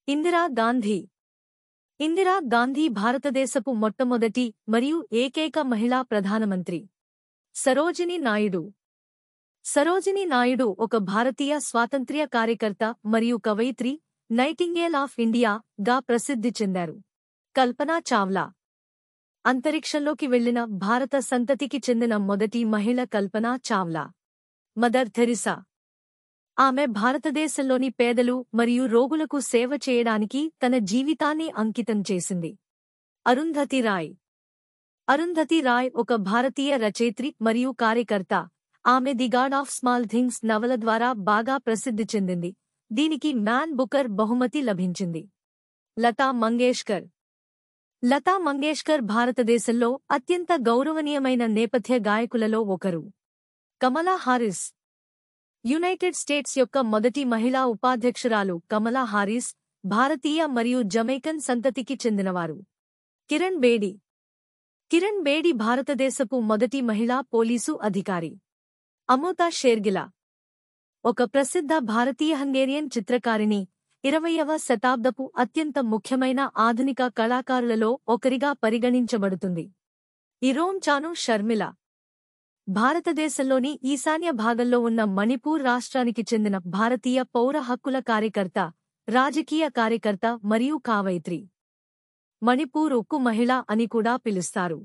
ఇందిరా గాంధీ. ఇందిరా గాంధీ భారతదేశపు మొట్టమొదటి మరియు ఏకైక మహిళా ప్రధానమంత్రి. సరోజినీ నాయుడు. సరోజినీ నాయుడు ఒక భారతీయ స్వాతంత్ర్య కార్యకర్త మరియు కవయిత్రి, నైటింగేల్ ఆఫ్ ఇండియా గా ప్రసిద్ధి చెందారు. కల్పనా చావ్లా. అంతరిక్షంలోకి వెళ్లిన భారత సంతతికి చెందిన మొదటి మహిళ కల్పనా చావ్లా. Mother Teresa. ఆమె భారతదేశంలోని పేదలు మరియు రోగులకు సేవ చేయడానికి తన జీవితాన్ని అంకితం చేసింది. అరుంధతి రాయ్. అరుంధతి రాయ్ ఒక భారతీయ రచయిత్రి మరియు కార్యకర్త. ఆమె the God of small things నవల ద్వారా బాగా ప్రసిద్ధి చెందింది, దీనికి మ్యాన్ బుకర్ బహుమతి లభించింది. లతా మంగేష్కర్. లతా మంగేష్కర్ భారతదేశంలో అత్యంత గౌరవనీయమైన నేపథ్య గాయకులలో ఒకరు. కమలా హారిస్. యునైటెడ్ స్టేట్స్ యొక్క మొదటి మహిళా ఉపాధ్యక్షురాలు కమలా హారిస్ భారతీయ మరియు జమైకన్ సంతతికి చెందినవారు. కిరణ్ బేడి. కిరణ్ బేడి భారతదేశపు మొదటి మహిళా పోలీసు అధికారి. అమృతా షేర్గిల. ఒక ప్రసిద్ధ భారతీయ హంగేరియన్ చిత్రకారిణి, 20వ శతాబ్దపు అత్యంత ముఖ్యమైన ఆధునిక కళాకారులలో ఒకరిగా పరిగణించబడుతుంది. ఇరోమ్ చాను షర్మిల. భారతదేశంలోని ఈశాన్య భాగంలో ఉన్న మణిపూర్ రాష్ట్రానికి చెందిన భారతీయ పౌర హక్కుల కార్యకర్త, రాజకీయ కార్యకర్త మరియు కవయిత్రి. మణిపూర్ ఉక్కు మహిళ అని కూడా పిలుస్తారు.